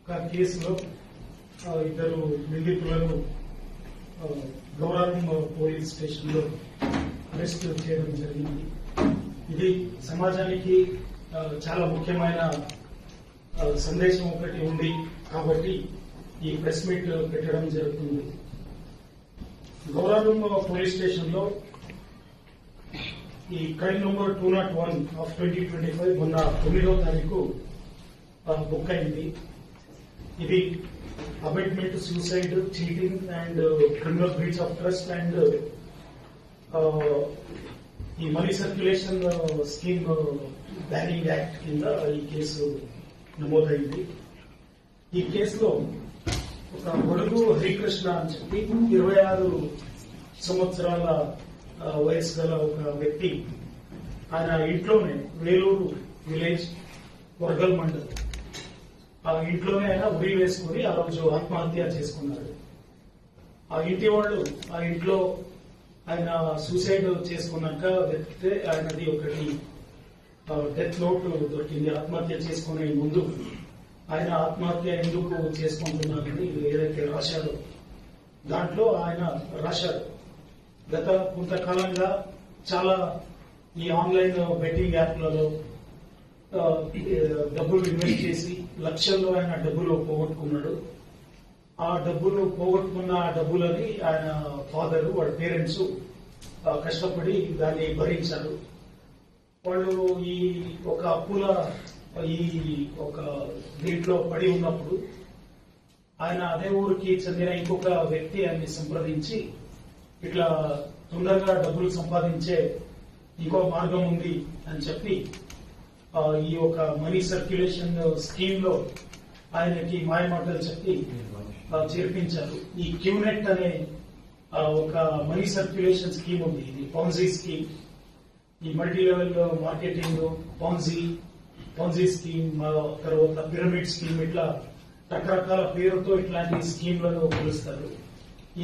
ఒక కేసులో ఇద్దరు నిందితులను గౌరవం పోలీస్ స్టేషన్ లో అరెస్ట్ చేయడం జరిగింది. ఇది సమాజానికి చాలా ముఖ్యమైన సందేశం ఒకటి ఉంది కాబట్టి ఈ ప్రెస్ మీట్ పెట్టడం జరుగుతుంది. గౌరవం పోలీస్ స్టేషన్ లో ఈ క్రైమ్ నంబర్ 201 ఆఫ్ 2025 మొన్న 9వ తారీఖు బుక్ అయింది. ఇది abetment, suicide, cheating and criminal breach of trust and ఈ money circulation scheme banning act కింద ఈ కేసు నమోదైంది. ఈ కేసులో ఒక బడుగు హరికృష్ణ అని చెప్పి 26 సంవత్సరాల వయసు గల ఒక వ్యక్తి, ఆయన ఇంట్లోనే వేలూరు విలేజ్ వర్గల్ మండల్ ఆ ఇంట్లోనే ఆయన ఉరి వేసుకుని ఆ రోజు ఆత్మహత్య చేసుకున్నాడు. ఆ ఇంటి వాళ్ళు ఆ ఇంట్లో ఆయన సూసైడ్ చేసుకున్నాక వెతికితే ఆయనది ఒకటి డెత్ నోట్ దొరికింది. ఆత్మహత్య చేసుకునే ముందు ఆయన ఆత్మహత్య ఎందుకు చేసుకుంటున్నారని ఏదైతే రాశారో దాంట్లో ఆయన రాశారు, గత కొంతకాలంగా చాలా ఈ ఆన్లైన్ బెట్టింగ్ యాప్లలో డబ్బులు ఇన్వెస్ట్ చేసి లక్షల్లో ఆయన డబ్బులు పోగొట్టుకున్నాడు. ఆ డబ్బులు పోగొట్టుకున్న డబ్బులని ఆయన ఫాదర్, వాళ్ళ పేరెంట్స్ కష్టపడి దాన్ని భరించారు. వాళ్ళు ఈ ఒక అప్పుల ఈ ఒక దీంట్లో పడి ఉన్నప్పుడు ఆయన అదే ఊరికి చెందిన ఇంకొక వ్యక్తి ఆయన్ని సంప్రదించి ఇట్లా తొందరగా డబ్బులు సంపాదించే ఇంకో మార్గం ఉంది అని చెప్పి ఈ ఒక మనీ సర్క్యులేషన్ స్కీమ్ లో ఆయనకి మాయమాటలు చెప్పి చేర్పించారు. ఈ క్యూనెట్ అనే ఒక మనీ సర్క్యులేషన్ స్కీమ్ ఉంది. ఇది పాన్జీ స్కీమ్. ఈ మల్టీ లెవెల్ మార్కెటింగ్, పాన్జీ స్కీమ్, తర్వాత పిరమిడ్ స్కీమ్, ఇట్లా రకరకాల పేరుతో ఇట్లాంటి స్కీమ్లను పిలుస్తారు.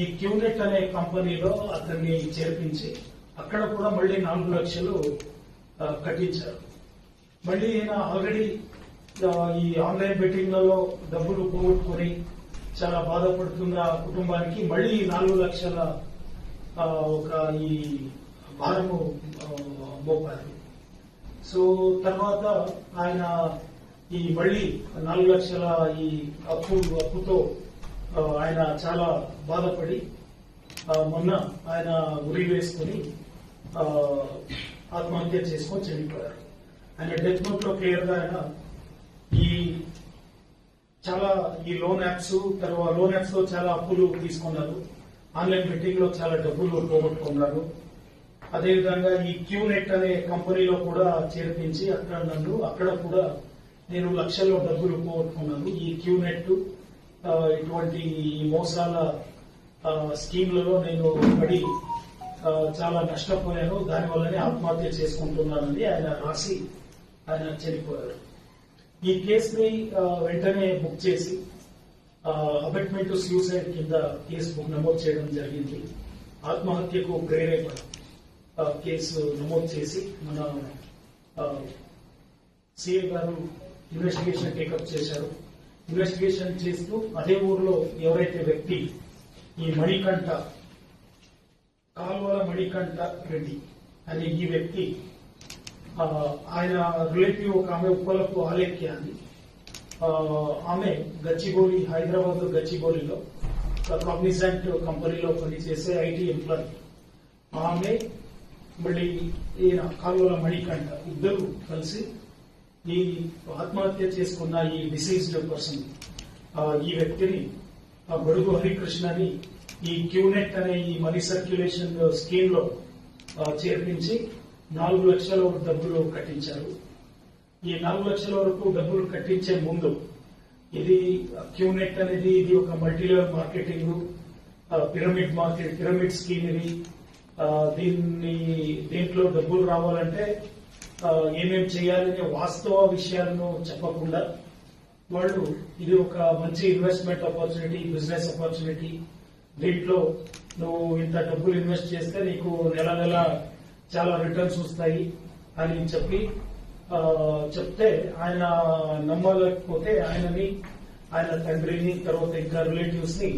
ఈ క్యూనెట్ అనే కంపెనీలో అతన్ని చేర్పించి అక్కడ కూడా మళ్ళీ 4 లక్షలు కట్టించారు. మళ్ళీ ఈయన ఆల్రెడీ ఈ ఆన్లైన్ బెట్టింగ్లలో డబ్బులు పోగొట్టుకుని చాలా బాధపడుతున్న కుటుంబానికి మళ్ళీ 4 లక్షల ఒక ఈ భారము మోపారు. సో తర్వాత ఆయన ఈ మళ్ళీ 4 లక్షల ఈ అప్పుతో ఆయన చాలా బాధపడి మొన్న ఆయన ఉరి వేసుకుని ఆత్మహత్య చేసుకొని చనిపోయారు. ఆయన డెత్ నోట్ లో క్లియర్ గా ఆయన ఈ లోన్ యాప్స్ లో చాలా అప్పులు తీసుకున్నారు. ఆన్లైన్ బెట్టింగ్ లో చాలా డబ్బులు పోగొట్టుకున్నారు. అదేవిధంగా ఈ క్యూనెట్ అనే కంపెనీలో కూడా చేర్పించి అక్కడ కూడా నేను లక్షల్లో డబ్బులు పోగొట్టుకున్నాను. ఈ క్యూనెట్ ఇటువంటి మోసాల స్కీమ్లలో నేను పడి చాలా నష్టపోయాను, దానివల్లనే ఆత్మహత్య చేసుకుంటున్నానని ఆయన రాసి ఆయన చనిపోయారు. ఈ కేసుని వెంటనే బుక్ చేసి అబెట్మెంట్, సూసైడ్ కింద కేసు నమోదు చేయడం జరిగింది. ఆత్మహత్యకు ప్రేరేపణ కేసు నమోదు చేసి మన సిఐ గారు ఇన్వెస్టిగేషన్ టేకప్ చేశారు. ఇన్వెస్టిగేషన్ చేస్తూ అదే ఊర్లో ఎవరైతే వ్యక్తి ఈ కాల్వల మణికంఠ రెడ్డి అనే ఈ వ్యక్తి, ఆయన రిలేటివ్ ఒక ఆమె ఉప్పలపు ఆలేఖ్య అని, ఆమె గచ్చిబౌలి, హైదరాబాద్ గచ్చిబౌలిలో కాగ్నిజెంట్ కంపెనీలో పనిచేసే ఐటీ ఎంప్లాయీ. ఆమె మళ్ళీ ఈయన కాల్వల మణికంఠ ఇద్దరు కలిసి ఈ ఆత్మహత్య చేసుకున్న ఈ డిసీజ్డ్ పర్సన్ ఈ వ్యక్తిని బడుగు హరికృష్ణని ఈ క్యూనెట్ అనే ఈ మనీ సర్క్యులేషన్ స్కీమ్ లో చేర్పించి 4 లక్షల డబ్బులు కట్టించారు. ఈ 4 లక్షల వరకు డబ్బులు కట్టించే ముందు ఇది క్యూనెట్ అనేది ఇది ఒక multi level marketing, pyramid scheme. ఇది దీంట్లో డబ్బులు రావాలంటే ఏమేం చేయాలనే వాస్తవ విషయాలను చెప్పకుండా వాళ్ళు ఇది ఒక మంచి ఇన్వెస్ట్మెంట్ ఆపర్చునిటీ, బిజినెస్ ఆపర్చునిటీ, దీంట్లో నువ్వు ఇంత డబ్బులు ఇన్వెస్ట్ చేస్తే నీకు నెల చాలా రిటర్న్స్ వస్తాయి అని చెప్తే ఆయన నమ్మలేకపోతే ఆయనని ఆయన తండ్రిని, తర్వాత ఇంకా రిలేటివ్స్ ని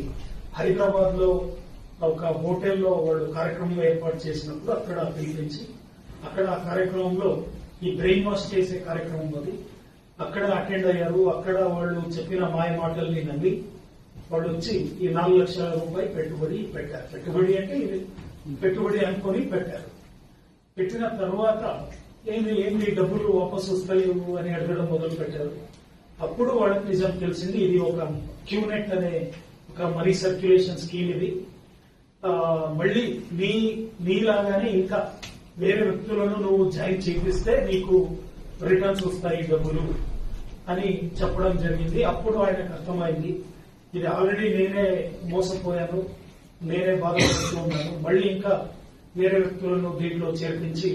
హైదరాబాద్ లో ఒక హోటల్లో వాళ్ళు కార్యక్రమం ఏర్పాటు చేసినప్పుడు అక్కడ పిలిపించి అక్కడ ఆ కార్యక్రమంలో ఈ బ్రెయిన్ వాష్ చేసే కార్యక్రమం అది అక్కడ అటెండ్ అయ్యారు. అక్కడ వాళ్ళు చెప్పిన మాయ మాటల్ని నమ్మి వాళ్ళు వచ్చి ఈ 4 లక్షల రూపాయలు పెట్టుబడి పెట్టారు. పెట్టుబడి అంటే ఇది పెట్టుబడి అనుకొని పెట్టారు. పెట్టిన తర్వాత ఏంది డబ్బులు వాపసు వస్తాయి అని అడగడం మొదలు పెట్టారు. అప్పుడు వాళ్ళకి నిజం తెలిసింది, ఇది ఒక క్యూనెట్ అనే ఒక మనీ సర్క్యులేషన్ స్కీమ్. ఇది మళ్ళీ నీలాగానే ఇంకా వేరే వ్యక్తులను నువ్వు జాయిన్ చేపిస్తే నీకు రిటర్న్స్ వస్తాయి డబ్బులు అని చెప్పడం జరిగింది. అప్పుడు ఆయనకు అర్థమైంది, ఇది ఆల్రెడీ నేనే మోసపోయాను, నేనే బాధపడుతూ ఉన్నాను, మళ్ళీ ఇంకా వేరే వ్యక్తులను దీంట్లో చేర్పించి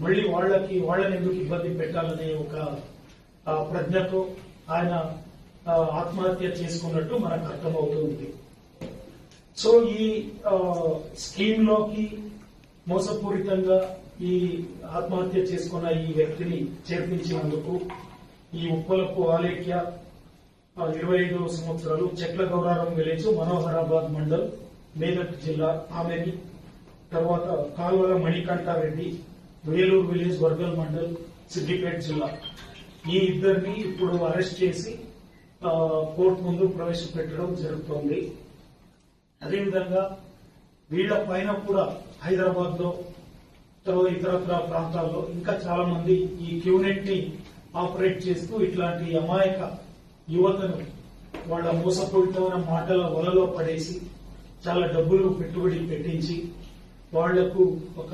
మళ్ళీ వాళ్ళని ఎందుకు ఇబ్బంది పెట్టాలనే ఒక ప్రజ్ఞతో ఆయన ఆత్మహత్య చేసుకున్నట్టు మనకు అర్థమవుతుంది. సో ఈ స్కీమ్ లోకి మోసపూరితంగా ఈ ఆత్మహత్య చేసుకున్న ఈ వ్యక్తిని చేర్పించినందుకు ఈ ఉప్పలపు ఆలేఖ్య 25 సంవత్సరాలు, చెట్ల గౌరారం విలేజ్, మనోహరాబాద్ మండల్, మేదక్ జిల్లా ఆమెని, తర్వాత కాల్వల మణికంఠారెడ్డి, వేలూరు విలేజ్, వర్గల్ మండల్, సిద్దిపేట జిల్లా, ఈ ఇద్దరిని ఇప్పుడు అరెస్ట్ చేసి కోర్టు ముందు ప్రవేశపెట్టడం జరుగుతోంది. అదేవిధంగా వీళ్ల పైన కూడా హైదరాబాద్ లో తర్వాత ఇతరత్ర ప్రాంతాల్లో ఇంకా చాలా మంది ఈ క్యూనెట్ ని ఆపరేట్ చేస్తూ ఇట్లాంటి అమాయక యువతను వాళ్ళ మోసపూరితమైన మాటల వలలో పడేసి చాలా డబ్బులు పెట్టుబడి పెట్టించి వాళ్లకు ఒక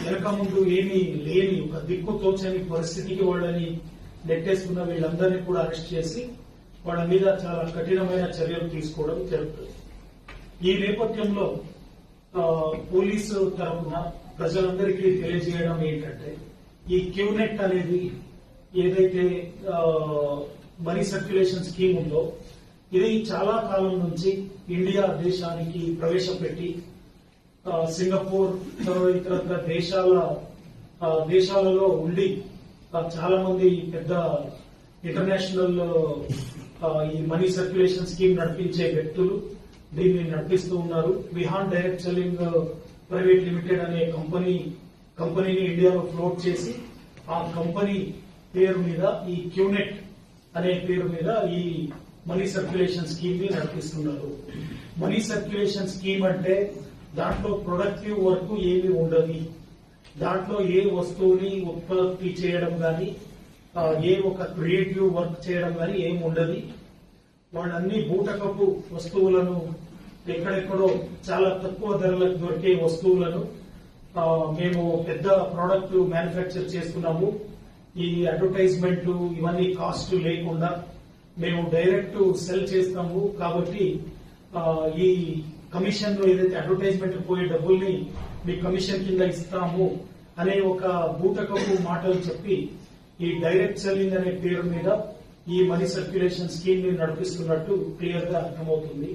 వెనక ముందు ఏమీ లేని ఒక దిక్కు తోచని పరిస్థితికి వాళ్ళని నెట్టేస్తున్న వీళ్ళందరినీ కూడా అరెస్ట్ చేసి వాళ్ళ మీద చాలా కఠినమైన చర్యలు తీసుకోవడం జరుగుతుంది. ఈ నేపథ్యంలో పోలీసు తరఫున ప్రజలందరికీ తెలియజేయడం ఏంటంటే, ఈ క్యూనెట్ అనేది ఏదైతే మనీ సర్క్యులేషన్ స్కీమ్ ఉందో ఇది చాలా కాలం నుంచి ఇండియా దేశానికి ప్రవేశపెట్టి సింగపూర్ ఇతర దేశాలలో ఉండి చాలా మంది పెద్ద ఇంటర్నేషనల్ ఈ మనీ సర్క్యులేషన్ స్కీమ్ నడిపించే వ్యక్తులు దీన్ని నడిపిస్తూ ఉన్నారు. Vihan direct selling private limited అనే కంపెనీని ఇండియాలో ఫ్లోట్ చేసి ఆ కంపెనీ పేరు మీద ఈ క్యూనెట్ అనే పేరు మీద ఈ మనీ సర్క్యులేషన్ స్కీమ్ ని నడిపిస్తున్నారు. మనీ సర్క్యులేషన్ స్కీమ్ అంటే దాంట్లో ప్రొడక్టివ్ వర్క్ ఏమి ఉండదు, దాంట్లో ఏ వస్తువుని ఉత్పత్తి చేయడం గాని ఏ ఒక క్రియేటివ్ వర్క్ చేయడం గాని ఏమి ఉండదు. వాళ్ళన్ని బూటకపు వస్తువులను ఎక్కడెక్కడో చాలా తక్కువ ధరలకు దొరికే వస్తువులను మేము పెద్ద ప్రోడక్ట్ మ్యానుఫ్యాక్చర్ చేస్తున్నాము, ఈ అడ్వర్టైజ్మెంట్ ఇవన్నీ కాస్ట్ లేకుండా మేము డైరెక్ట్ సెల్ చేస్తాము, కాబట్టి ఈ కమిషన్ ఏదైతే అడ్వర్టైజ్మెంట్ పోయే డబ్బుల్ని మీ కమిషన్ కింద ఇస్తాము అనే ఒక బూటకపు మాటలు చెప్పి ఈ డైరెక్ట్ సెల్లింగ్ అనే పేరు మీద ఈ మనీ సర్క్యులేషన్ స్కీమ్ ని నడిపిస్తున్నట్టు క్లియర్ గా అర్థమవుతుంది.